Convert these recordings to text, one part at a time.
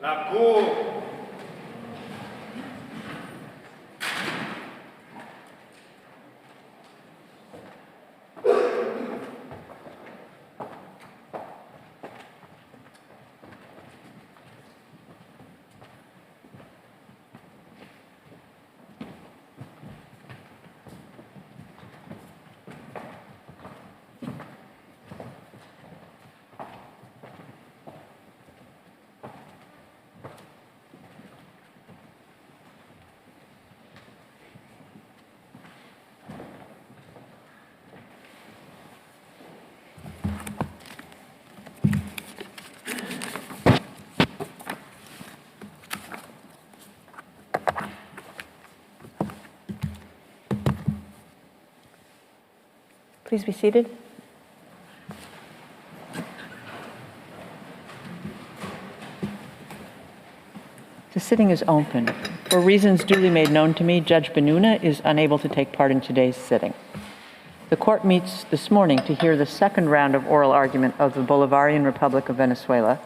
La Cour. Please be seated. The sitting is open. For reasons duly made known to me, Judge Benuna is unable to take part in today's sitting. The court meets this morning to hear the second round of oral argument of the Bolivarian Republic of Venezuela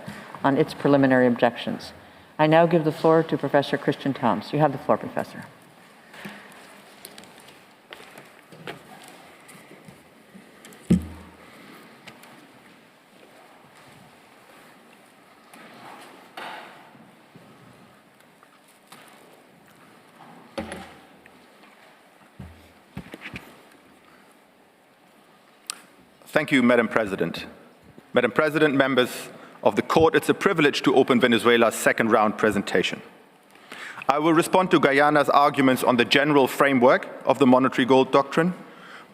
on its preliminary objections. I now give the floor to Professor Christian Toms. You have the floor, Professor. Thank you, Madam President. Madam President, members of the court, it's a privilege to open Venezuela's second round presentation. I will respond to Guyana's arguments on the general framework of the monetary gold doctrine.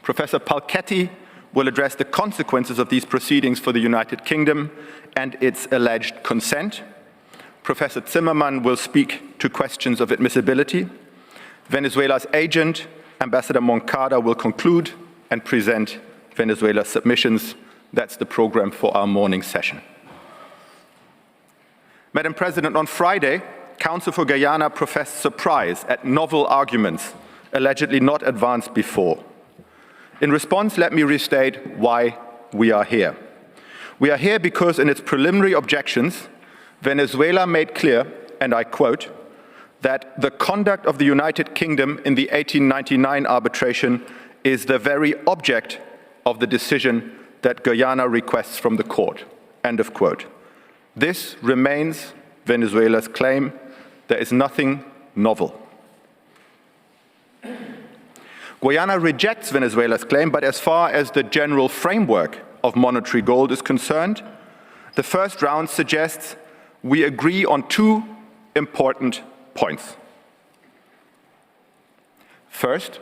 Professor Palchetti will address the consequences of these proceedings for the United Kingdom and its alleged consent. Professor Zimmermann will speak to questions of admissibility. Venezuela's agent, Ambassador Moncada, will conclude and present Venezuela's submissions. That's the program for our morning session. Madam President, on Friday, counsel for Guyana professed surprise at novel arguments allegedly not advanced before. In response, let me restate why we are here. We are here because in its preliminary objections, Venezuela made clear, and I quote, that the conduct of the United Kingdom in the 1899 arbitration is the very object of the decision that Guyana requests from the court, end of quote. This remains Venezuela's claim. There is nothing novel. Guyana rejects Venezuela's claim, but as far as the general framework of monetary gold is concerned, the first round suggests we agree on two important points. First,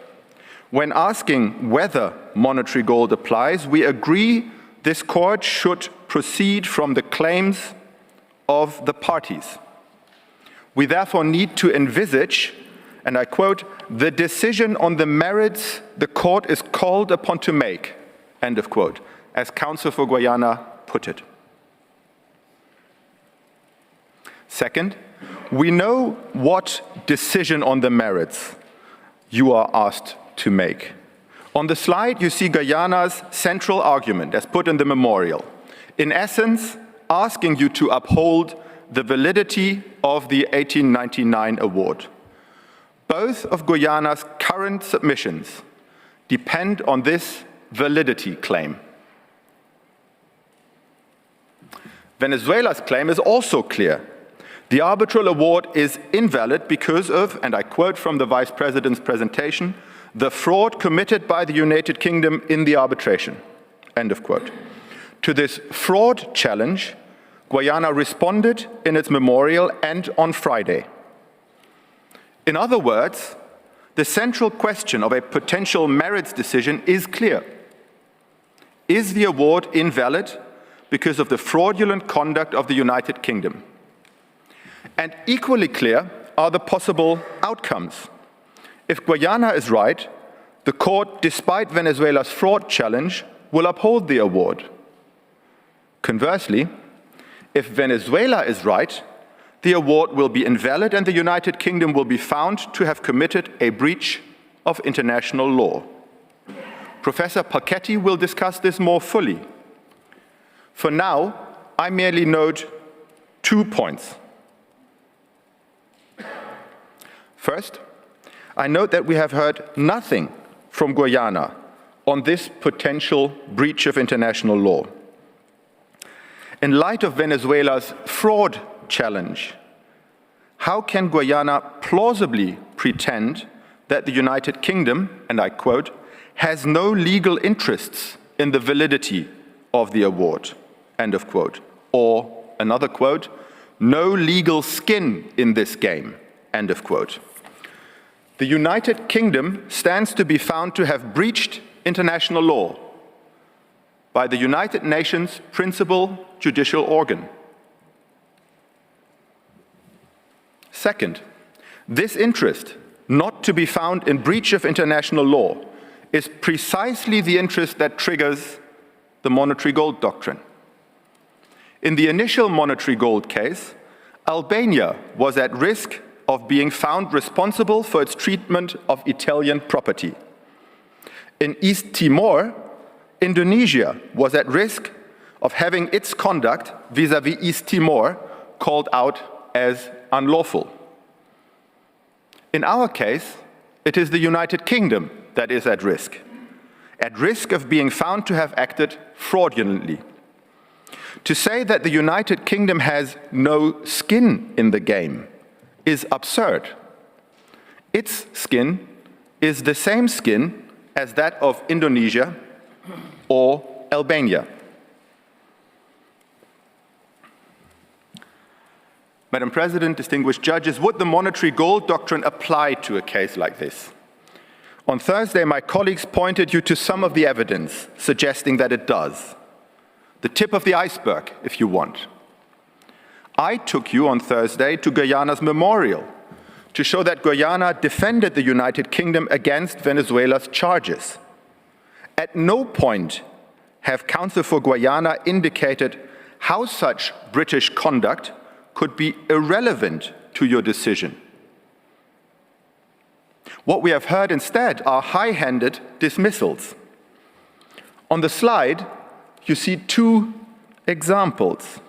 when asking whether monetary gold applies, we agree this court should proceed from the claims of the parties. We therefore need to envisage, and I quote, the decision on the merits the court is called upon to make, end of quote, as counsel for Guyana put it. Second, we know what decision on the merits you are asked to make. On the slide, you see Guyana's central argument, as put in the memorial, in essence, asking you to uphold the validity of the 1899 award. Both of Guyana's current submissions depend on this validity claim. Venezuela's claim is also clear. The arbitral award is invalid because of, and I quote from the Vice President's presentation, the fraud committed by the United Kingdom in the arbitration, end of quote. To this fraud challenge, Guyana responded in its memorial and on Friday. In other words, the central question of a potential merits decision is clear. Is the award invalid because of the fraudulent conduct of the United Kingdom? And equally clear are the possible outcomes. If Guyana is right, the court, despite Venezuela's fraud challenge, will uphold the award. Conversely, if Venezuela is right, the award will be invalid and the United Kingdom will be found to have committed a breach of international law. Professor Palchetti will discuss this more fully. For now, I merely note 2 points. First, I note that we have heard nothing from Guyana on this potential breach of international law. In light of Venezuela's fraud challenge, how can Guyana plausibly pretend that the United Kingdom, and I quote, has no legal interests in the validity of the award, end of quote, or another quote, no legal skin in this game, end of quote. The United Kingdom stands to be found to have breached international law by the United Nations principal judicial organ. Second, this interest, not to be found in breach of international law, is precisely the interest that triggers the monetary gold doctrine. In the initial monetary gold case, Albania was at risk of being found responsible for its treatment of Italian property. In East Timor, Indonesia was at risk of having its conduct vis-à-vis East Timor called out as unlawful. In our case, it is the United Kingdom that is at risk of being found to have acted fraudulently. To say that the United Kingdom has no skin in the game is absurd. Its skin is the same skin as that of Indonesia or Albania. Madam President, distinguished judges, would the monetary gold doctrine apply to a case like this? On Thursday, my colleagues pointed you to some of the evidence suggesting that it does. The tip of the iceberg, if you want. I took you on Thursday to Guyana's memorial to show that Guyana defended the United Kingdom against Venezuela's charges. At no point have counsel for Guyana indicated how such British conduct could be irrelevant to your decision. What we have heard instead are high-handed dismissals. On the slide, you see two examples.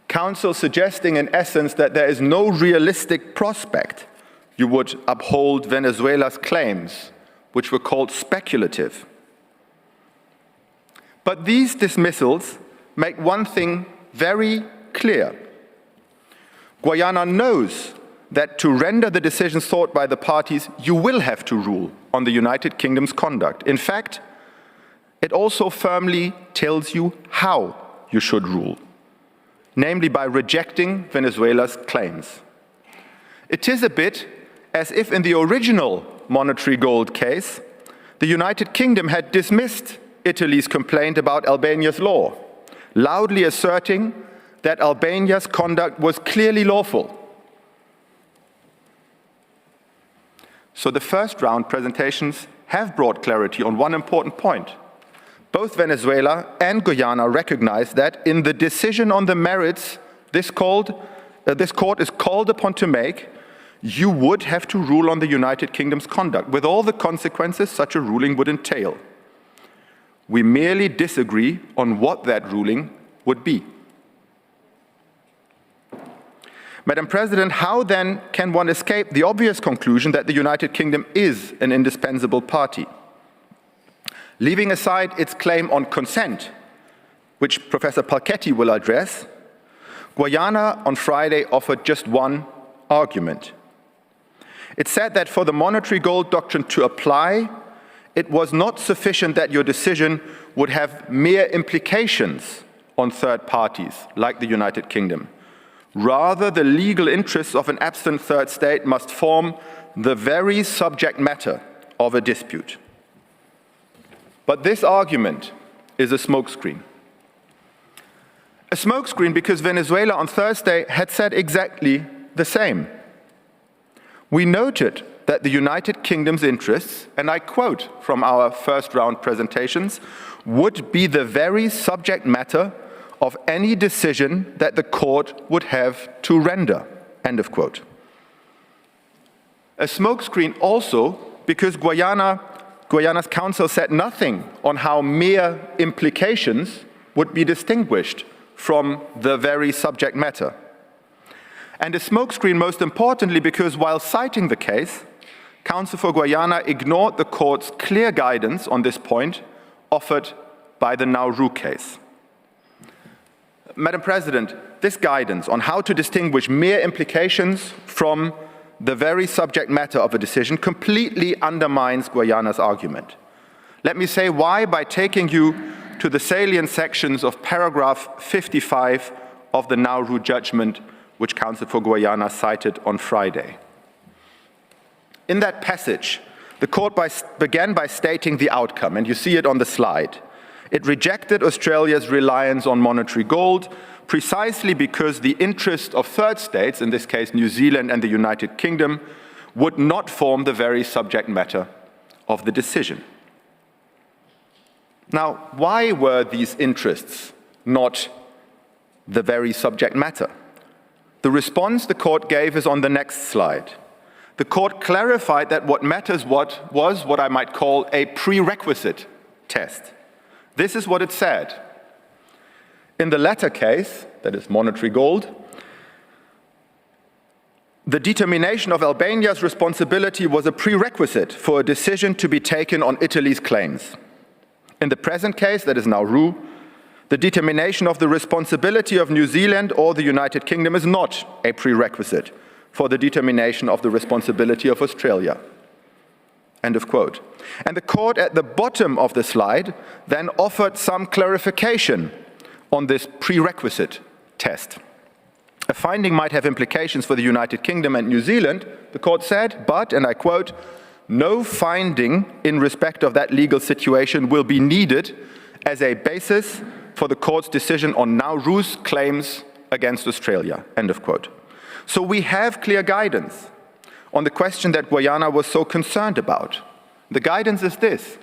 Counsel suggesting in essence that there is no realistic prospect you would uphold Venezuela's claims, which were called speculative. But these dismissals make one thing very clear. Guyana knows that to render the decisions sought by the parties, you will have to rule on the United Kingdom's conduct. In fact, it also firmly tells you how you should rule, namely by rejecting Venezuela's claims. It is a bit as if in the original monetary gold case, the United Kingdom had dismissed Italy's complaint about Albania's law, loudly asserting that Albania's conduct was clearly lawful. So the first round presentations have brought clarity on one important point. Both Venezuela and Guyana recognize that in the decision on the merits this court is called upon to make, you would have to rule on the United Kingdom's conduct, with all the consequences such a ruling would entail. We merely disagree on what that ruling would be. Madam President, how then can one escape the obvious conclusion that the United Kingdom is an indispensable party? Leaving aside its claim on consent, which Professor Palchetti will address, Guyana on Friday offered just one argument. It said that for the monetary gold doctrine to apply, it was not sufficient that your decision would have mere implications on third parties, like the United Kingdom. Rather, the legal interests of an absent third state must form the very subject matter of a dispute. But this argument is a smokescreen. A smokescreen because Venezuela on Thursday had said exactly the same. We noted that the United Kingdom's interests, and I quote from our first round presentations, would be the very subject matter of any decision that the court would have to render, end of quote. A smokescreen also because Guyana's counsel said nothing on how mere implications would be distinguished from the very subject matter. And a smokescreen, most importantly, because while citing the case, counsel for Guyana ignored the court's clear guidance on this point offered by the Nauru case. Madam President, this guidance on how to distinguish mere implications from the very subject matter of a decision completely undermines Guyana's argument. Let me say why by taking you to the salient sections of paragraph 55 of the Nauru judgment, which counsel for Guyana cited on Friday. In that passage, the court began by stating the outcome, and you see it on the slide. It rejected Australia's reliance on monetary gold precisely because the interest of third states, in this case New Zealand and the United Kingdom, would not form the very subject matter of the decision. Now, why were these interests not the very subject matter? The response the court gave is on the next slide. The court clarified that what matters was what I might call a prerequisite test. This is what it said. In the latter case, that is monetary gold, the determination of Albania's responsibility was a prerequisite for a decision to be taken on Italy's claims. In the present case, that is Nauru, the determination of the responsibility of New Zealand or the United Kingdom is not a prerequisite for the determination of the responsibility of Australia. End of quote. And the court at the bottom of the slide then offered some clarification on this prerequisite test. A finding might have implications for the United Kingdom and New Zealand, the court said, but, and I quote, no finding in respect of that legal situation will be needed as a basis for the court's decision on Nauru's claims against Australia, end of quote. So we have clear guidance on the question that Guyana was so concerned about. The guidance is this: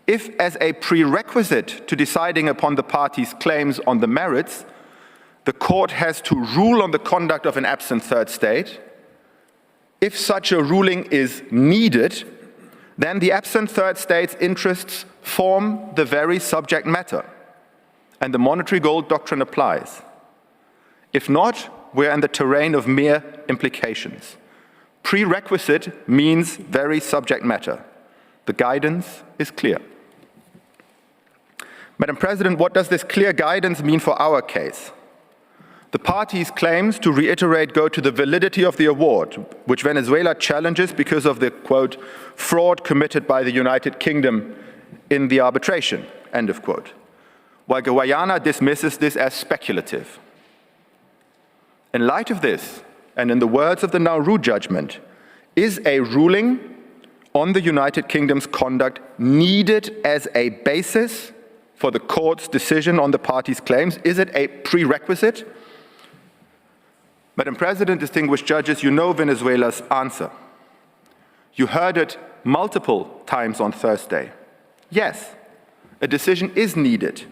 if as a prerequisite to deciding upon the parties' claims on the merits, the court has to rule on the conduct of an absent third state, if such a ruling is needed, then the absent third state's interests form the very subject matter, and the monetary gold doctrine applies. If not, we're in the terrain of mere implications. Prerequisite means very subject matter. The guidance is clear. Madam President, what does this clear guidance mean for our case? The parties' claims, to reiterate, go to the validity of the award, which Venezuela challenges because of the, quote, fraud committed by the United Kingdom in the arbitration, end of quote, while Guyana dismisses this as speculative. In light of this, and in the words of the Nauru judgment, is a ruling on the United Kingdom's conduct needed as a basis for the court's decision on the parties' claims? Is it a prerequisite? Madam President, distinguished judges, you know Venezuela's answer. You heard it multiple times on Thursday. Yes, a decision is needed.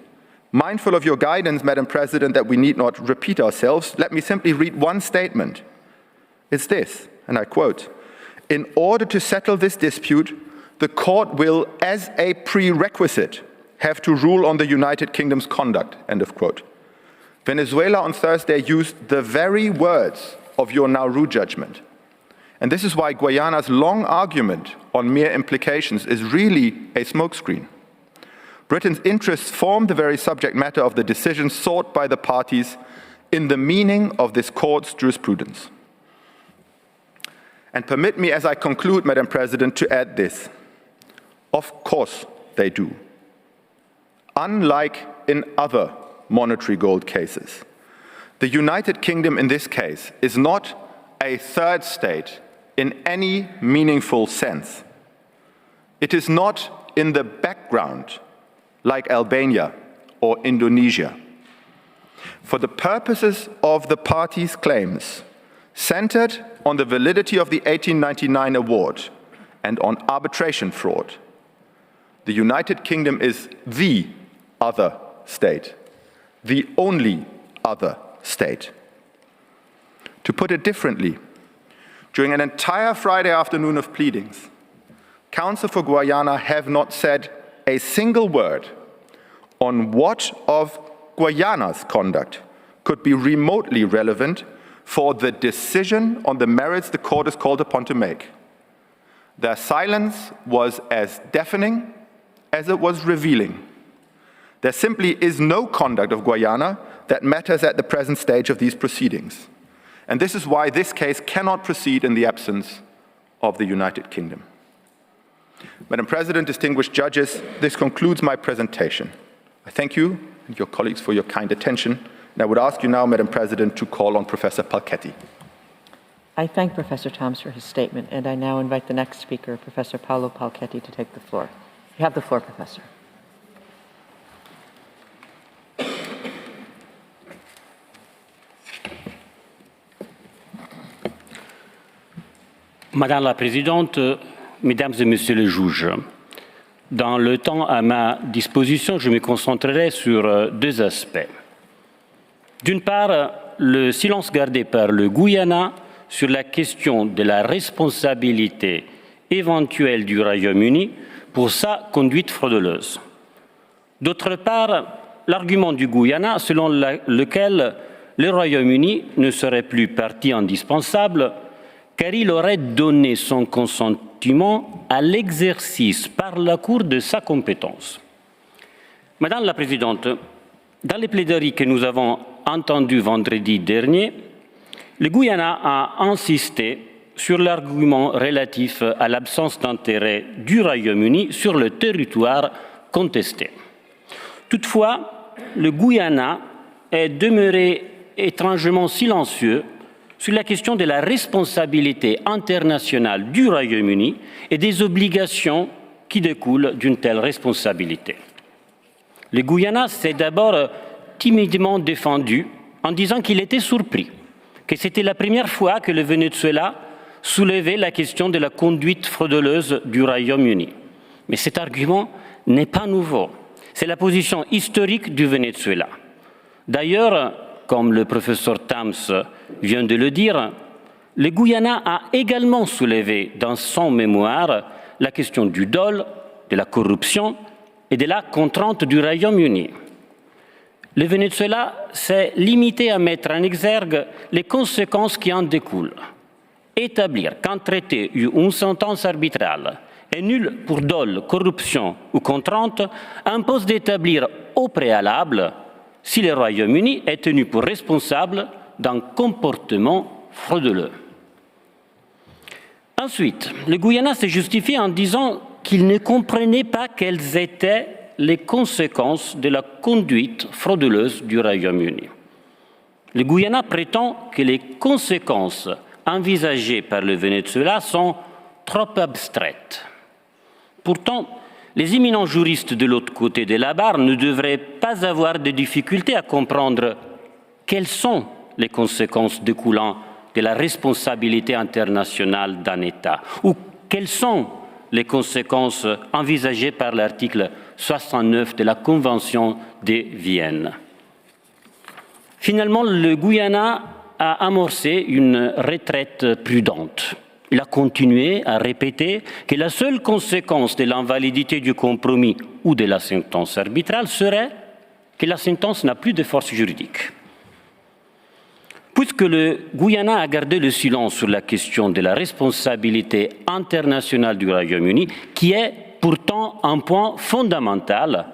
Mindful of your guidance, Madam President, that we need not repeat ourselves, let me simply read one statement. It's this, and I quote, "In order to settle this dispute, the court will, as a prerequisite, have to rule on the United Kingdom's conduct," end of quote. Venezuela on Thursday used the very words of your Nauru judgment. And this is why Guyana's long argument on mere implications is really a smokescreen. Britain's interests form the very subject matter of the decision sought by the parties in the meaning of this court's jurisprudence. And permit me, as I conclude, Madam President, to add this. Of course they do. Unlike in other monetary gold cases, the United Kingdom in this case is not a third state in any meaningful sense. It is not in the background like Albania or Indonesia. For the purposes of the parties' claims, centered on the validity of the 1899 award and on arbitration fraud, the United Kingdom is the other state, the only other state. To put it differently, during an entire Friday afternoon of pleadings, counsel for Guyana have not said a single word on what of Guyana's conduct could be remotely relevant for the decision on the merits the court is called upon to make. Their silence was as deafening as it was revealing. There simply is no conduct of Guyana that matters at the present stage of these proceedings. And this is why this case cannot proceed in the absence of the United Kingdom. Madam President, distinguished judges, this concludes my presentation. I thank you and your colleagues for your kind attention, and I would ask you now, Madam President, to call on Professor Palchetti. I thank Professor Thoms for his statement, and I now invite the next speaker, Professor Paolo Palchetti, to take the floor. You have the floor, Professor. Madame la Présidente, Mesdames et Messieurs les juges, dans le temps à ma disposition, je me concentrerai sur deux aspects. D'une part, le silence gardé par le Guyana sur la question de la responsabilité éventuelle du Royaume-Uni pour sa conduite frauduleuse. D'autre part, l'argument du Guyana selon lequel le Royaume-Uni ne serait plus partie indispensable car il aurait donné son consentement à l'exercice par la Cour de sa compétence. Madame la Présidente, dans les plaidoiries que nous avons entendues vendredi dernier, le Guyana a insisté sur l'argument relatif à l'absence d'intérêt du Royaume-Uni sur le territoire contesté. Toutefois, le Guyana est demeuré étrangement silencieux sur la question de la responsabilité internationale du Royaume-Uni et des obligations qui découlent d'une telle responsabilité. Le Guyana s'est d'abord timidement défendu en disant qu'il était surpris, que c'était la première fois que le Venezuela soulevait la question de la conduite frauduleuse du Royaume-Uni. Mais cet argument n'est pas nouveau. C'est la position historique du Venezuela. D'ailleurs, comme le professeur Thoms vient de le dire, le Guyana a également soulevé dans son mémoire la question du dol, de la corruption et de la contrainte du Royaume-Uni. Le Venezuela s'est limité à mettre en exergue les conséquences qui en découlent. Établir qu'un traité ou une sentence arbitrale est nul pour dol, corruption ou contrainte impose d'établir au préalable si le Royaume-Uni est tenu pour responsable d'un comportement frauduleux. Ensuite, le Guyana s'est justifié en disant qu'il ne comprenait pas quelles étaient les conséquences de la conduite frauduleuse du Royaume-Uni. Le Guyana prétend que les conséquences envisagées par le Venezuela sont trop abstraites. Pourtant, les éminents juristes de l'autre côté de la barre ne devraient pas avoir de difficultés à comprendre quelles sont les conséquences découlant de la responsabilité internationale d'un État ou quelles sont les conséquences envisagées par l'article 69 de la Convention de Vienne. Finalement, le Guyana a amorcé une retraite prudente. Il a continué à répéter que la seule conséquence de l'invalidité du compromis ou de la sentence arbitrale serait que la sentence n'a plus de force juridique. Puisque le Guyana a gardé le silence sur la question de la responsabilité internationale du Royaume-Uni, qui est pourtant un point fondamental,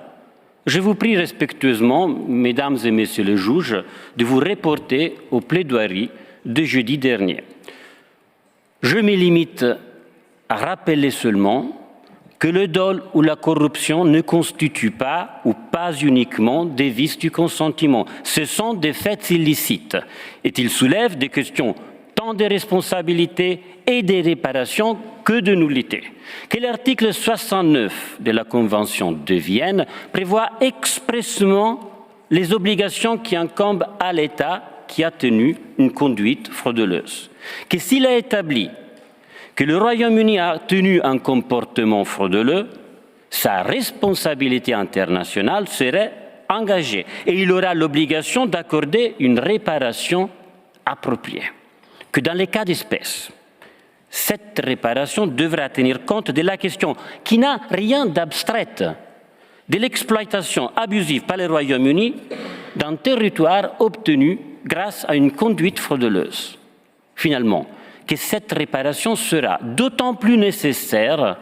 je vous prie respectueusement, Mesdames et Messieurs les juges, de vous reporter aux plaidoiries de jeudi dernier. Je me limite à rappeler seulement que le dol ou la corruption ne constituent pas ou pas uniquement des vices du consentement. Ce sont des faits illicites et ils soulèvent des questions tant de responsabilité et de réparation que de nullité. Que l'article 69 de la Convention de Vienne prévoit expressément les obligations qui incombent à l'État qui a tenu une conduite frauduleuse. Que s'il a établi que le Royaume-Uni a tenu un comportement frauduleux, sa responsabilité internationale serait engagée et il aura l'obligation d'accorder une réparation appropriée. Que dans les cas d'espèce, cette réparation devra tenir compte de la question qui n'a rien d'abstraite de l'exploitation abusive par le Royaume-Uni d'un territoire obtenu grâce à une conduite frauduleuse. Finalement, que cette réparation sera d'autant plus nécessaire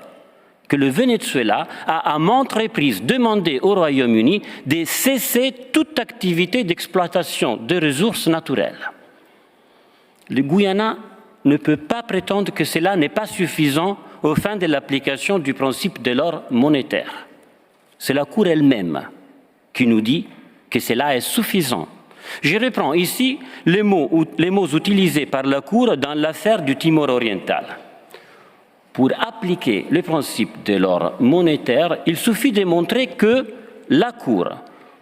que le Venezuela a à maintes reprises demandé au Royaume-Uni de cesser toute activité d'exploitation de ressources naturelles. Le Guyana ne peut pas prétendre que cela n'est pas suffisant aux fins de l'application du principe de l'or monétaire. C'est la Cour elle-même qui nous dit que cela est suffisant. Je reprends ici les mots utilisés par la Cour dans l'affaire du Timor oriental. Pour appliquer le principe de l'or monétaire, il suffit de montrer que la Cour,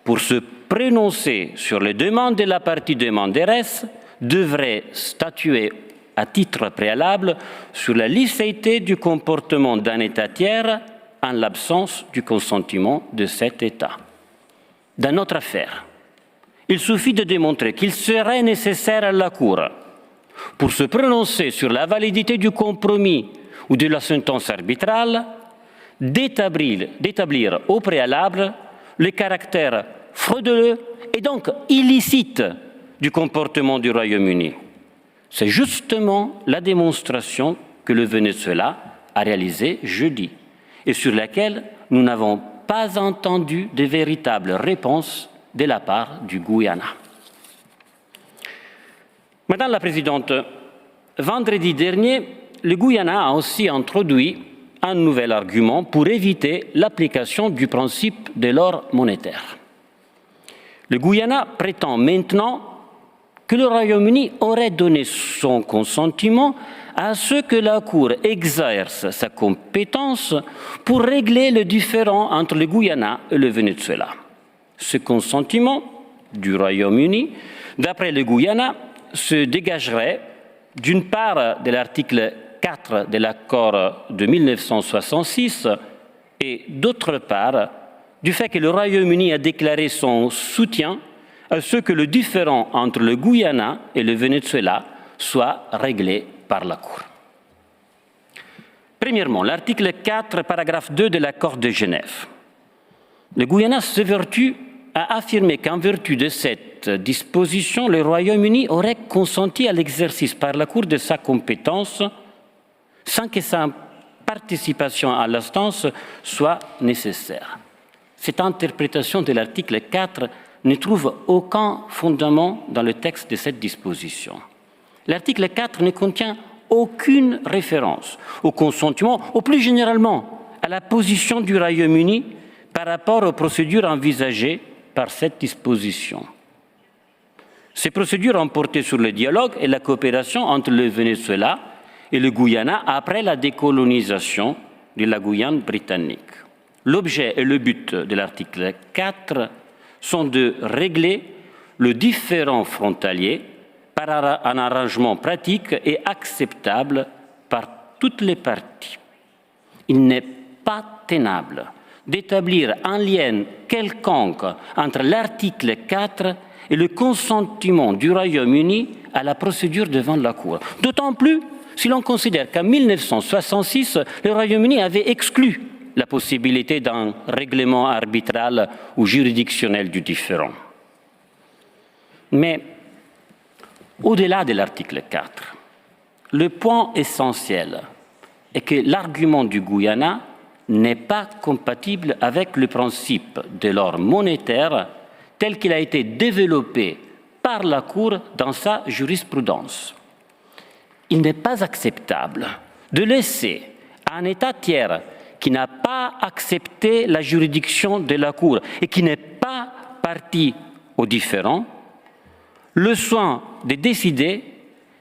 pour se prononcer sur les demandes de la partie demanderesse, devrait statuer à titre préalable sur la licéité du comportement d'un État tiers en l'absence du consentement de cet État. Dans notre affaire, il suffit de démontrer qu'il serait nécessaire à la Cour, pour se prononcer sur la validité du compromis ou de la sentence arbitrale, d'établir au préalable le caractère frauduleux et donc illicite du comportement du Royaume-Uni. C'est justement la démonstration que le Venezuela a réalisée jeudi et sur laquelle nous n'avons pas entendu de véritables réponses de la part du Guyana. Madame la Présidente, vendredi dernier, le Guyana a aussi introduit un nouvel argument pour éviter l'application du principe de l'or monétaire. Le Guyana prétend maintenant que le Royaume-Uni aurait donné son consentement à ce que la Cour exerce sa compétence pour régler le différend entre le Guyana et le Venezuela. Ce consentement du Royaume-Uni, d'après le Guyana, se dégagerait d'une part de l'article 4 de l'accord de 1966 et d'autre part du fait que le Royaume-Uni a déclaré son soutien à ce que le différend entre le Guyana et le Venezuela soit réglé par la Cour. Premièrement, l'article 4, paragraphe 2 de l'accord de Genève. Le Guyana s'évertue à affirmer qu'en vertu de cette disposition, le Royaume-Uni aurait consenti à l'exercice par la Cour de sa compétence sans que sa participation à l'instance soit nécessaire. Cette interprétation de l'article 4 ne trouve aucun fondement dans le texte de cette disposition. L'article 4 ne contient aucune référence au consentement, ou plus généralement à la position du Royaume-Uni par rapport aux procédures envisagées par cette disposition. Ces procédures ont porté sur le dialogue et la coopération entre le Venezuela et le Guyana après la décolonisation de la Guyane britannique. L'objet et le but de l'article 4 sont de régler le différend frontalier par un arrangement pratique et acceptable par toutes les parties. Il n'est pas tenable d'établir un lien quelconque entre l'article 4 et le consentement du Royaume-Uni à la procédure devant la Cour. D'autant plus si l'on considère qu'en 1966, le Royaume-Uni avait exclu la possibilité d'un règlement arbitral ou juridictionnel du différend. Mais au-delà de l'article 4, le point essentiel est que l'argument du Guyana n'est pas compatible avec le principe de l'or monétaire tel qu'il a été développé par la Cour dans sa jurisprudence. Il n'est pas acceptable de laisser à un État tiers qui n'a pas accepté la juridiction de la Cour et qui n'est pas partie au différend, le soin de décider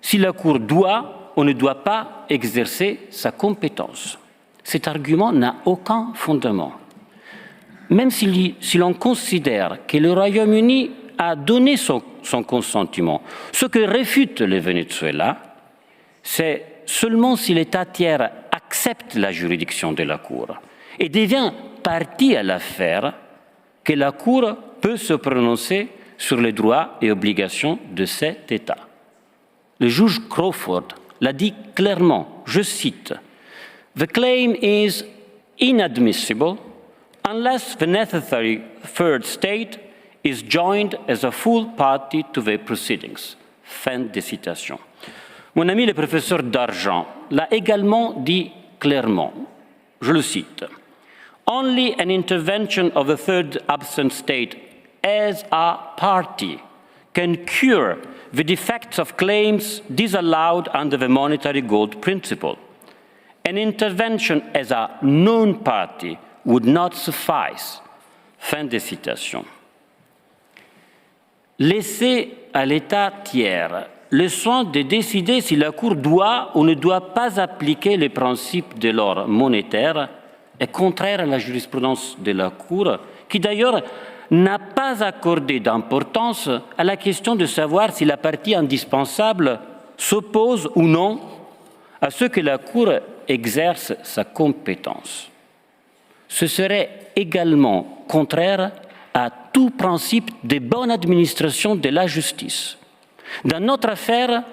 si la Cour doit ou ne doit pas exercer sa compétence. Cet argument n'a aucun fondement. Même si l'on considère que le Royaume-Uni a donné son consentement, ce que réfute le Venezuela, c'est seulement si l'État tiers accepte la juridiction de la Cour et devient partie à l'affaire que la Cour peut se prononcer sur les droits et obligations de cet État. Le juge Crawford l'a dit clairement, je cite, « The claim is inadmissible unless the necessary third state is joined as a full party to the proceedings. Fin de citation. Mon ami le professeur Dargent l'a également dit clairement, je le cite, Only an intervention of a third absent state as a party can cure the defects of claims disallowed under the monetary gold principle. An intervention as a non-party would not suffice. Fin de citation. Laisser à l'État tiers le soin de décider si la Cour doit ou ne doit pas appliquer les principes de l'ordre monétaire est contraire à la jurisprudence de la Cour, qui d'ailleurs n'a pas accordé d'importance à la question de savoir si la partie indispensable s'oppose ou non à ce que la Cour exerce sa compétence. Ce serait également contraire à tout principe de bonne administration de la justice. Dans notre affaire,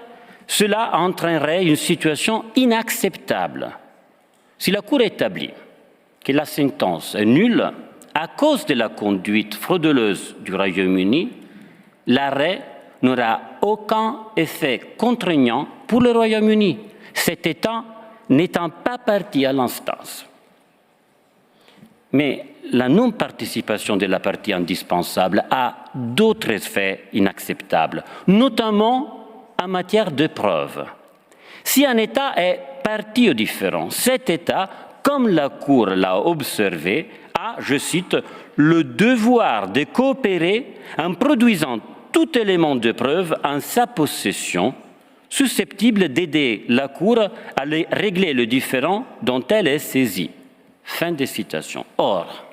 cela entraînerait une situation inacceptable. Si la Cour établit que la sentence est nulle à cause de la conduite frauduleuse du Royaume-Uni, l'arrêt n'aura aucun effet contraignant pour le Royaume-Uni, cet État n'étant pas partie à l'instance. Mais la non-participation de la partie indispensable a d'autres effets inacceptables, notamment en matière de preuves. Si un État est partie au différend, cet État, comme la Cour l'a observé, a, je cite, le devoir de coopérer en produisant tout élément de preuve en sa possession, susceptible d'aider la Cour à régler le différend dont elle est saisie. Fin de citation. Or,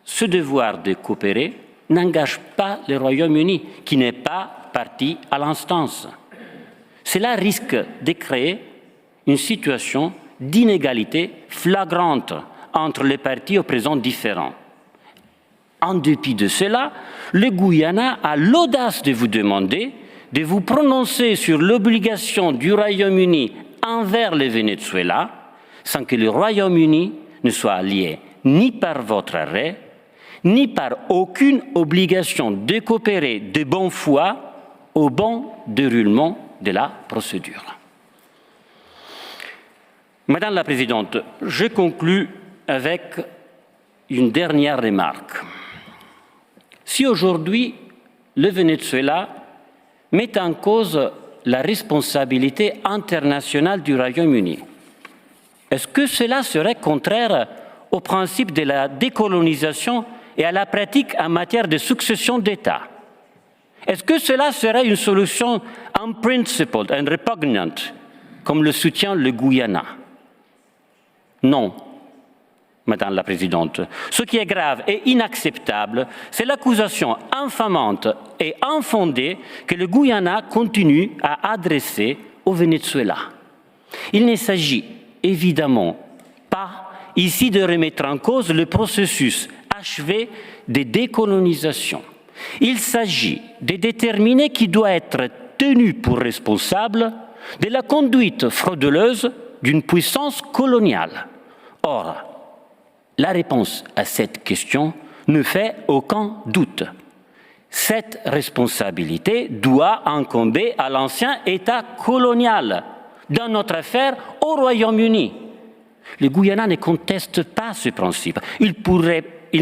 ce devoir de coopérer n'engage pas le Royaume-Uni, qui n'est pas partie à l'instance. Cela risque de créer une situation d'inégalité flagrante entre les parties au présent différent. En dépit de cela, le Guyana a l'audace de vous demander de vous prononcer sur l'obligation du Royaume-Uni envers le Venezuela, sans que le Royaume-Uni ne soit lié ni par votre arrêt, ni par aucune obligation de coopérer de bonne foi au bon déroulement de la procédure. Madame la Présidente, je conclus avec une dernière remarque. Si aujourd'hui le Venezuela met en cause la responsabilité internationale du Royaume-Uni, est-ce que cela serait contraire au principe de la décolonisation et à la pratique en matière de succession d'États? Est-ce que cela serait une solution unprincipled and repugnant, comme le soutient le Guyana? Non, Madame la Présidente. Ce qui est grave et inacceptable, c'est l'accusation infamante et infondée que le Guyana continue à adresser au Venezuela. Il ne s'agit évidemment pas ici de remettre en cause le processus achevé de décolonisation. Il s'agit de déterminer qui doit être tenu pour responsable de la conduite frauduleuse d'une puissance coloniale. Or, la réponse à cette question ne fait aucun doute. Cette responsabilité doit incomber à l'ancien État colonial, dans notre affaire au Royaume-Uni. Le Guyana ne conteste pas ce principe. Il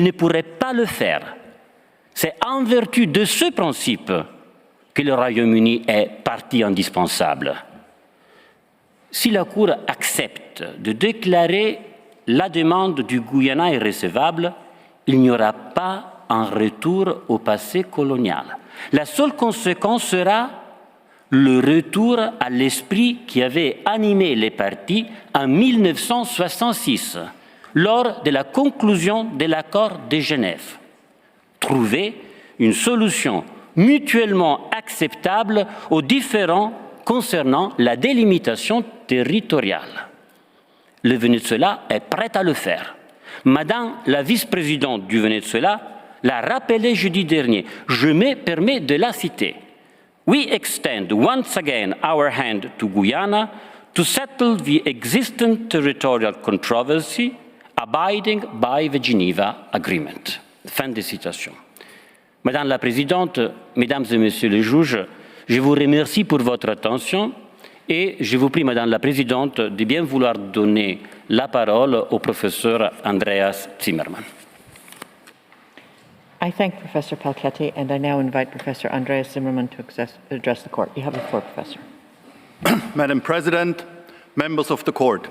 ne pourrait pas le faire. C'est en vertu de ce principe que le Royaume-Uni est partie indispensable. Si la Cour accepte de déclarer la demande du Guyana irrecevable, il n'y aura pas un retour au passé colonial. La seule conséquence sera le retour à l'esprit qui avait animé les parties en 1966, lors de la conclusion de l'accord de Genève. Trouver une solution mutuellement acceptable aux différends concernant la délimitation territoriale. Le Venezuela est prêt à le faire. Madame la vice-présidente du Venezuela l'a rappelé jeudi dernier. Je me permets de la citer. We extend once again our hand to Guyana to settle the existing territorial controversy abiding by the Geneva Agreement. Fin de citation. Madame la Présidente, Mesdames et Messieurs les juges, je vous remercie pour votre attention et je vous prie, Madame la Présidente, de bien vouloir donner la parole au professeur Andreas Zimmermann. I thank Professor Palchetti, and I now invite Professor Andreas Zimmermann to address the court. You have the floor, Professor. Madam President, members of the court.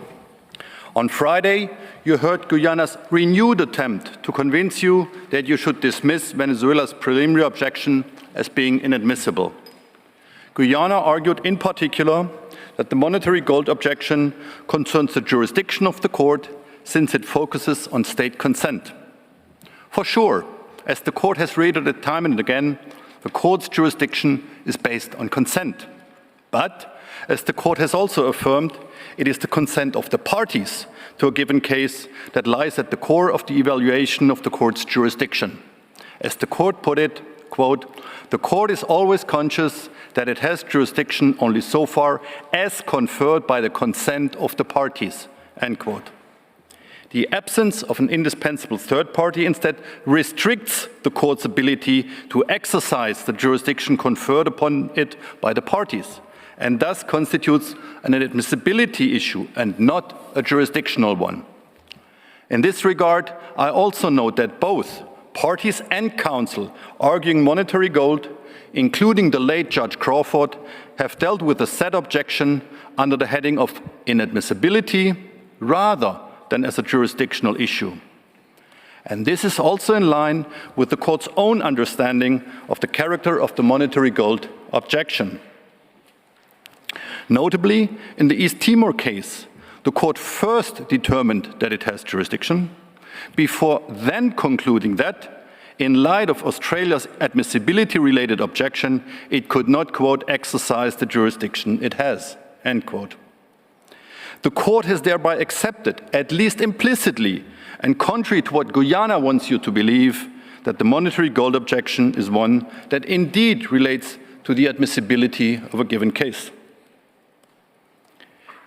On Friday, you heard Guyana's renewed attempt to convince you that you should dismiss Venezuela's preliminary objection as being inadmissible. Guyana argued in particular that the monetary gold objection concerns the jurisdiction of the court since it focuses on state consent. For sure, as the court has reiterated time and again, the court's jurisdiction is based on consent. But, as the court has also affirmed, it is the consent of the parties to a given case that lies at the core of the evaluation of the court's jurisdiction. As the court put it, quote, "The court is always conscious that it has jurisdiction only so far as conferred by the consent of the parties," end quote. The absence of an indispensable third party instead restricts the court's ability to exercise the jurisdiction conferred upon it by the parties, and thus constitutes an admissibility issue and not a jurisdictional one. In this regard, I also note that both parties and counsel arguing monetary gold, including the late Judge Crawford, have dealt with the said objection under the heading of inadmissibility rather than as a jurisdictional issue. And this is also in line with the court's own understanding of the character of the monetary gold objection. Notably, in the East Timor case, the court first determined that it has jurisdiction, before then concluding that, in light of Australia's admissibility-related objection, it could not, quote, exercise the jurisdiction it has, end quote. The court has thereby accepted, at least implicitly, and contrary to what Guyana wants you to believe, that the monetary gold objection is one that indeed relates to the admissibility of a given case.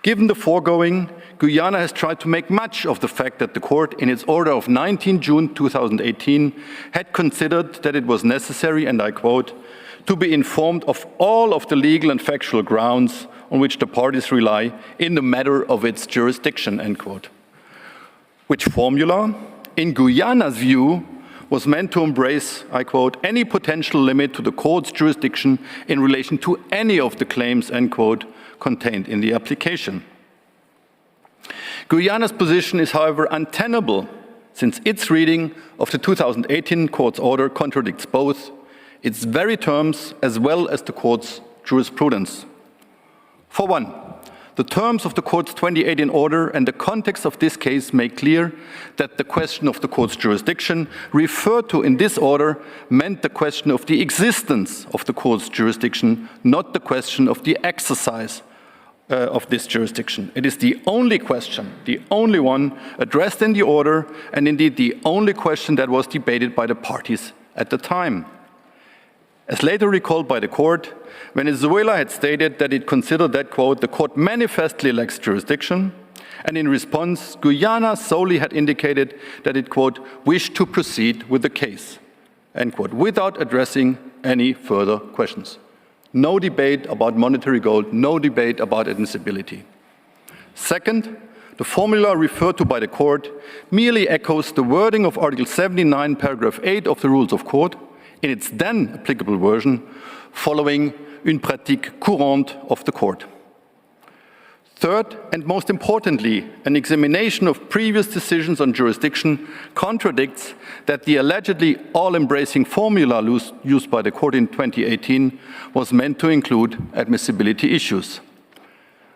Given the foregoing, Guyana has tried to make much of the fact that the court, in its order of 19 June 2018, had considered that it was necessary, and I quote, "to be informed of all of the legal and factual grounds on which the parties rely in the matter of its jurisdiction," end quote. Which formula, in Guyana's view, was meant to embrace, I quote, "any potential limit to the court's jurisdiction in relation to any of the claims," end quote, contained in the application. Guyana's position is, however, untenable, since its reading of the 2018 court's order contradicts both its very terms as well as the court's jurisprudence. For one, the terms of the court's 2018 order and the context of this case make clear that the question of the court's jurisdiction referred to in this order meant the question of the existence of the court's jurisdiction, not the question of the exercise of this jurisdiction. It is the only question, the only one addressed in the order, and indeed the only question that was debated by the parties at the time. As later recalled by the court, Venezuela had stated that it considered that, quote, "the court manifestly lacks jurisdiction," and in response, Guyana solely had indicated that it, quote, "wished to proceed with the case," end quote, without addressing any further questions. No debate about monetary gold, no debate about admissibility. Second, the formula referred to by the court merely echoes the wording of Article 79, paragraph 8 of the Rules of Court in its then applicable version, following une pratique courante of the court. Third, and most importantly, an examination of previous decisions on jurisdiction contradicts that the allegedly all-embracing formula used by the court in 2018 was meant to include admissibility issues.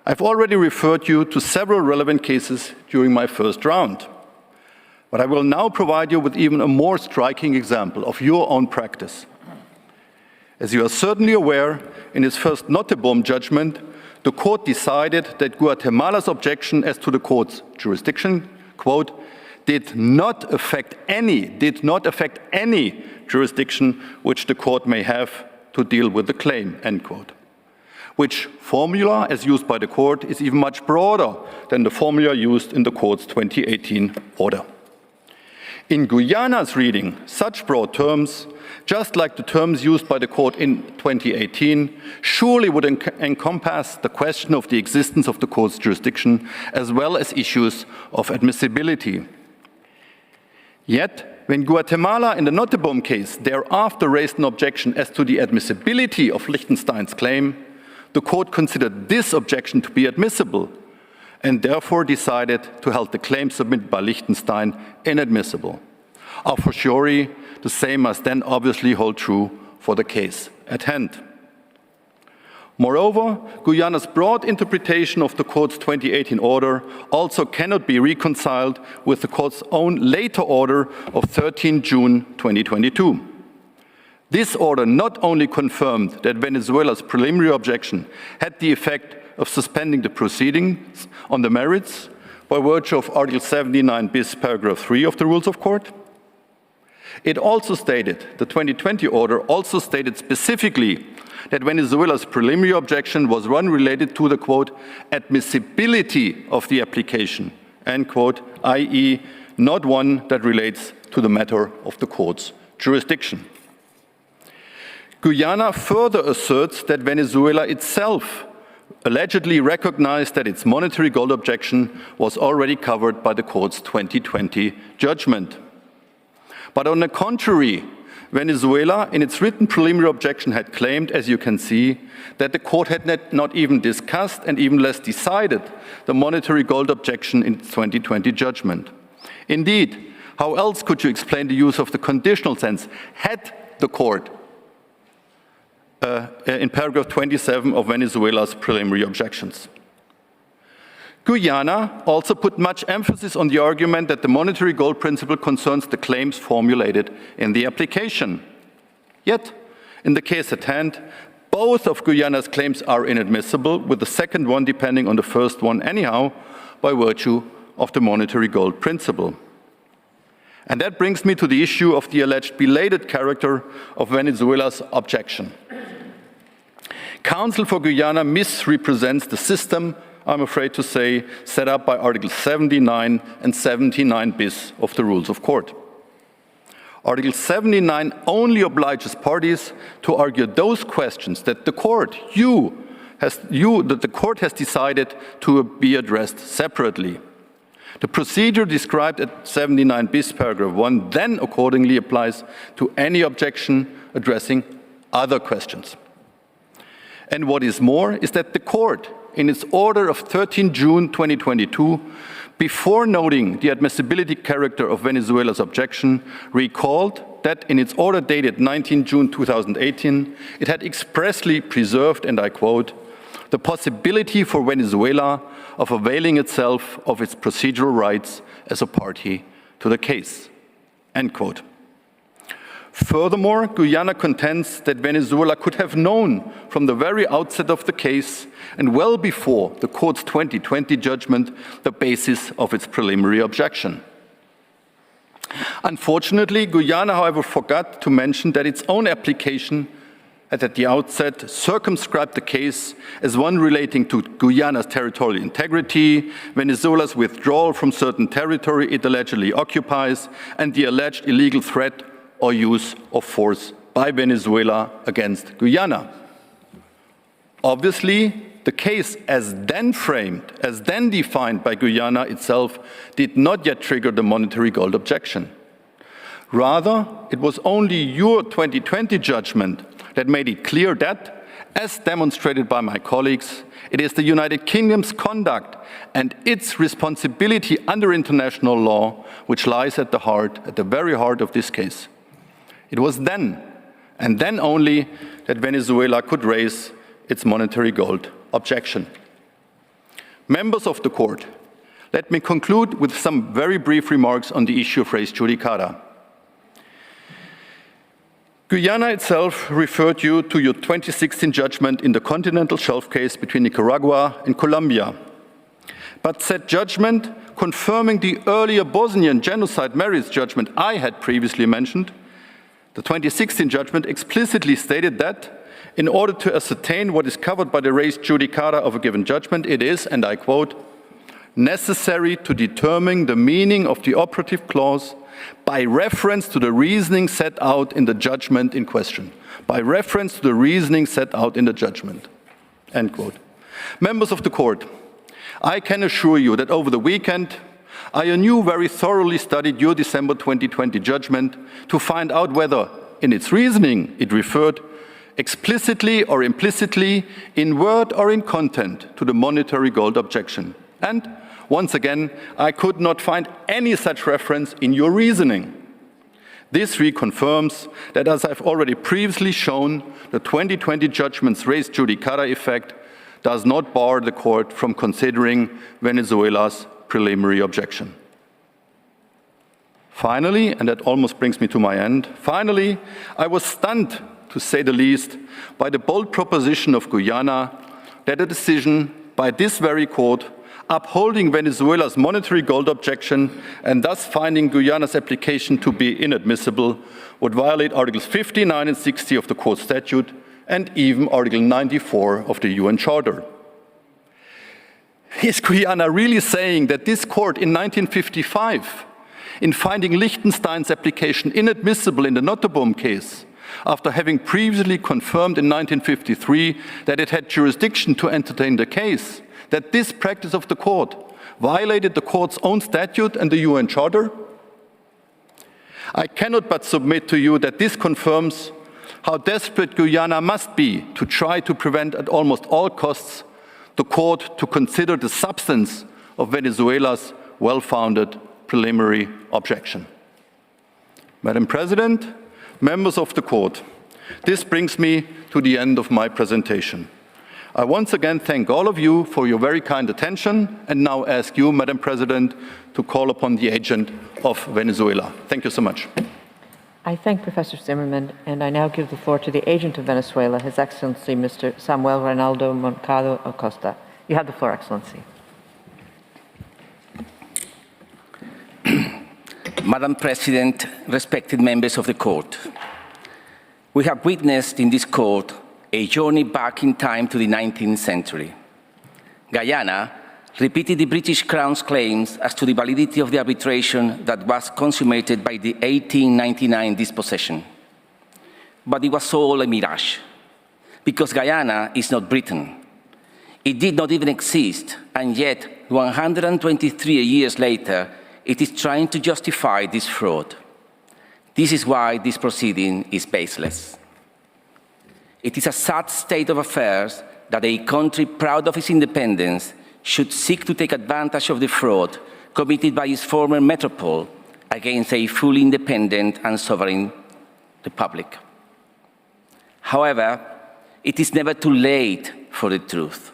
I've already referred you to several relevant cases during my first round, but I will now provide you with even a more striking example of your own practice. As you are certainly aware, in its first Nottebohm judgment, the court decided that Guatemala's objection as to the court's jurisdiction, quote, did not affect any jurisdiction which the court may have to deal with the claim, end quote. Which formula, as used by the court, is even much broader than the formula used in the court's 2018 order. In Guyana's reading, such broad terms, just like the terms used by the court in 2018, surely would encompass the question of the existence of the court's jurisdiction, as well as issues of admissibility. Yet, when Guatemala in the Nottebohm case thereafter raised an objection as to the admissibility of Liechtenstein's claim, the court considered this objection to be admissible and therefore decided to hold the claim submitted by Liechtenstein inadmissible. A fortiori, the same must then obviously hold true for the case at hand. Moreover, Guyana's broad interpretation of the court's 2018 order also cannot be reconciled with the court's own later order of 13 June 2022. This order not only confirmed that Venezuela's preliminary objection had the effect of suspending the proceedings on the merits by virtue of Article 79 bis paragraph 3 of the Rules of Court. It also stated, the 2020 order also stated specifically that Venezuela's preliminary objection was one related to the, quote, admissibility of the application, end quote, i.e. not one that relates to the matter of the court's jurisdiction. Guyana further asserts that Venezuela itself allegedly recognized that its monetary gold objection was already covered by the court's 2020 judgment. But on the contrary, Venezuela, in its written preliminary objection, had claimed, as you can see, that the court had not even discussed and even less decided the monetary gold objection in its 2020 judgment. Indeed, how else could you explain the use of the conditional sense, had the court, in paragraph 27 of Venezuela's preliminary objections? Guyana also put much emphasis on the argument that the monetary gold principle concerns the claims formulated in the application. Yet, in the case at hand, both of Guyana's claims are inadmissible, with the second one depending on the first one anyhow, by virtue of the monetary gold principle. And that brings me to the issue of the alleged belated character of Venezuela's objection. Counsel for Guyana misrepresents the system, I'm afraid to say, set up by Article 79 and 79 bis of the Rules of Court. Article 79 only obliges parties to argue those questions that the court, that the court has decided to be addressed separately. The procedure described at 79 bis paragraph 1 then accordingly applies to any objection addressing other questions. And what is more is that the court, in its order of 13 June 2022, before noting the admissibility character of Venezuela's objection, recalled that in its order dated 19 June 2018, it had expressly preserved, and I quote, the possibility for Venezuela of availing itself of its procedural rights as a party to the case, end quote. Furthermore, Guyana contends that Venezuela could have known from the very outset of the case and well before the court's 2020 judgment the basis of its preliminary objection. Unfortunately, Guyana, however, forgot to mention that its own application had at the outset circumscribed the case as one relating to Guyana's territorial integrity, Venezuela's withdrawal from certain territory it allegedly occupies, and the alleged illegal threat or use of force by Venezuela against Guyana. Obviously, the case as then framed, as then defined by Guyana itself, did not yet trigger the monetary gold objection. Rather, it was only your 2020 judgment that made it clear that, as demonstrated by my colleagues, it is the United Kingdom's conduct and its responsibility under international law which lies at the very heart of this case. It was then, and then only, that Venezuela could raise its monetary gold objection. Members of the court, let me conclude with some very brief remarks on the issue of res judicata. Guyana itself referred you to your 2016 judgment in the continental shelf case between Nicaragua and Colombia. But said judgment, confirming the earlier Bosnian genocide merits judgment I had previously mentioned, the 2016 judgment explicitly stated that, in order to ascertain what is covered by the res judicata of a given judgment, it is, and I quote, necessary to determine the meaning of the operative clause by reference to the reasoning set out in the judgment in question. By reference to the reasoning set out in the judgment." End quote. Members of the court, I can assure you that over the weekend, I anew very thoroughly studied your December 2020 judgment to find out whether, in its reasoning, it referred explicitly or implicitly, in word or in content, to the monetary gold objection. And, once again, I could not find any such reference in your reasoning. This reconfirms that, as I've already previously shown, the 2020 judgment's res judicata effect does not bar the court from considering Venezuela's preliminary objection. Finally, and that almost brings me to my end, finally, I was stunned, to say the least, by the bold proposition of Guyana that a decision by this very court upholding Venezuela's monetary gold objection and thus finding Guyana's application to be inadmissible would violate Articles 59 and 60 of the court statute and even Article 94 of the UN Charter. Is Guyana really saying that this court in 1955, in finding Liechtenstein's application inadmissible in the Nottebohm case, after having previously confirmed in 1953 that it had jurisdiction to entertain the case, that this practice of the court violated the court's own statute and the UN Charter? I cannot but submit to you that this confirms how desperate Guyana must be to try to prevent at almost all costs the court to consider the substance of Venezuela's well-founded preliminary objection. Madam President, members of the court, this brings me to the end of my presentation. I once again thank all of you for your very kind attention and now ask you, Madam President, to call upon the agent of Venezuela. Thank you so much. I thank Professor Zimmerman, and I now give the floor to the agent of Venezuela, His Excellency Mr. Samuel Reinaldo Moncado Acosta. You have the floor, Excellency. Madam President, respected members of the court, we have witnessed in this court a journey back in time to the 19th century. Guyana repeated the British Crown's claims as to the validity of the arbitration that was consummated by the 1899 dispossession. But it was all a mirage, because Guyana is not Britain. It did not even exist, and yet 123 years later, it is trying to justify this fraud. This is why this proceeding is baseless. It is a sad state of affairs that a country proud of its independence should seek to take advantage of the fraud committed by its former metropole against a fully independent and sovereign republic. However, it is never too late for the truth.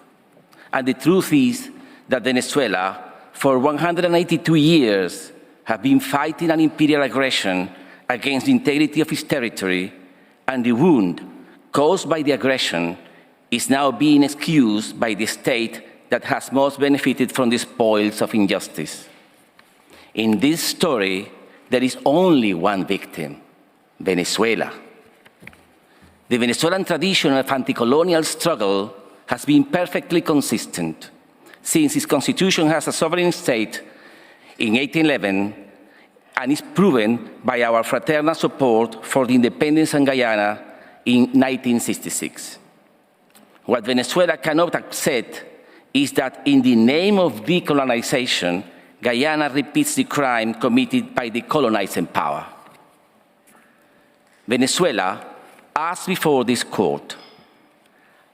And the truth is that Venezuela, for 182 years, have been fighting an imperial aggression against the integrity of its territory, and the wound caused by the aggression is now being excused by the state that has most benefited from the spoils of injustice. In this story, there is only one victim, Venezuela. The Venezuelan tradition of anti-colonial struggle has been perfectly consistent since its constitution has a sovereign state in 1811 and is proven by our fraternal support for the independence of Guyana in 1966. What Venezuela cannot accept is that in the name of decolonization, Guyana repeats the crime committed by the colonizing power. Venezuela asked before this court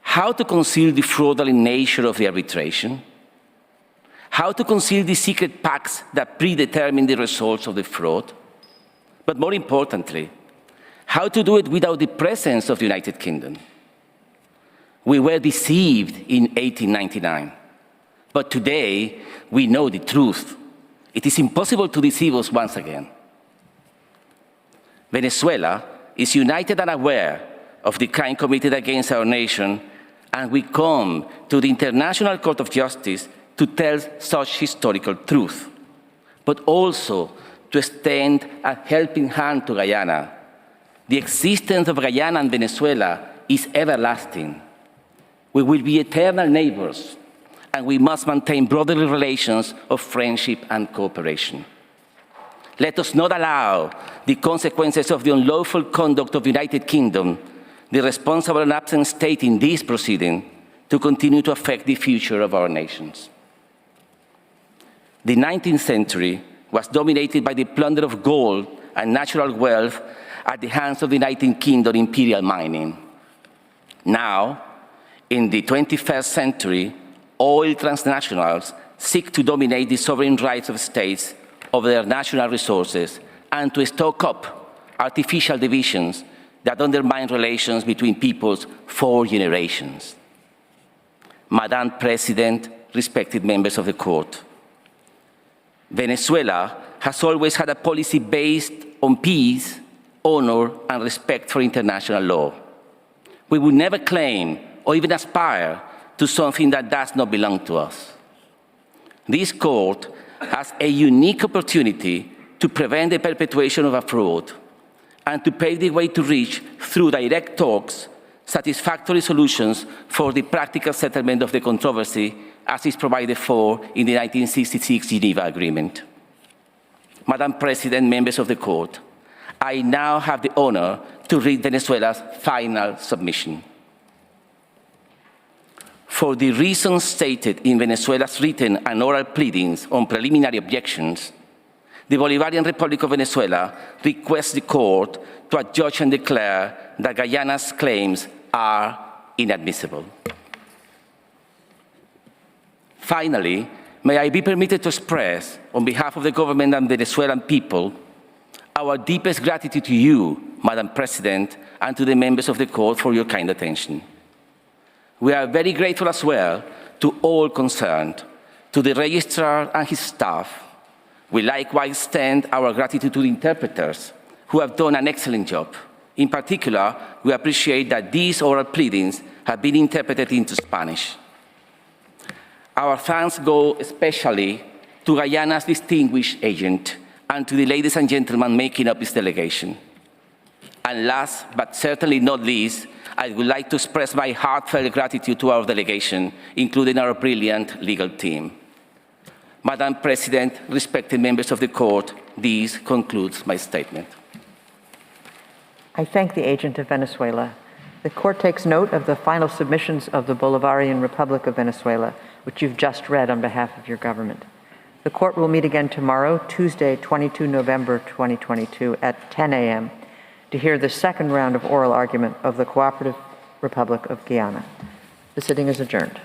how to conceal the fraudulent nature of the arbitration, how to conceal the secret pacts that predetermine the results of the fraud, but more importantly, how to do it without the presence of the United Kingdom. We were deceived in 1899, but today we know the truth. It is impossible to deceive us once again. Venezuela is united and aware of the crime committed against our nation, and we come to the International Court of Justice to tell such historical truth, but also to extend a helping hand to Guyana. The existence of Guyana and Venezuela is everlasting. We will be eternal neighbors, and we must maintain brotherly relations of friendship and cooperation. Let us not allow the consequences of the unlawful conduct of the United Kingdom, the responsible and absent state in this proceeding, to continue to affect the future of our nations. The 19th century was dominated by the plunder of gold and natural wealth at the hands of the United Kingdom imperial mining. Now, in the 21st century, oil transnationals seek to dominate the sovereign rights of states over their national resources and to stoke up artificial divisions that undermine relations between peoples for generations. Madam President, respected members of the court, Venezuela has always had a policy based on peace, honor, and respect for international law. We would never claim or even aspire to something that does not belong to us. This court has a unique opportunity to prevent the perpetuation of a fraud and to pave the way to reach, through direct talks, satisfactory solutions for the practical settlement of the controversy as is provided for in the 1966 Geneva Agreement. Madam President, members of the court, I now have the honor to read Venezuela's final submission. For the reasons stated in Venezuela's written and oral pleadings on preliminary objections, the Bolivarian Republic of Venezuela requests the court to adjudge and declare that Guyana's claims are inadmissible. Finally, may I be permitted to express, on behalf of the government and Venezuelan people, our deepest gratitude to you, Madam President, and to the members of the court for your kind attention. We are very grateful as well to all concerned, to the registrar and his staff. We likewise extend our gratitude to the interpreters, who have done an excellent job. In particular, we appreciate that these oral pleadings have been interpreted into Spanish. Our thanks go especially to Guyana's distinguished agent and to the ladies and gentlemen making up this delegation. And last, but certainly not least, I would like to express my heartfelt gratitude to our delegation, including our brilliant legal team. Madam President, respected members of the court, this concludes my statement. I thank the agent of Venezuela. The court takes note of the final submissions of the Bolivarian Republic of Venezuela, which you've just read on behalf of your government. The court will meet again tomorrow, Tuesday, 22 November 2022 at 10 a.m. to hear the second round of oral argument of the Cooperative Republic of Guyana. The sitting is adjourned.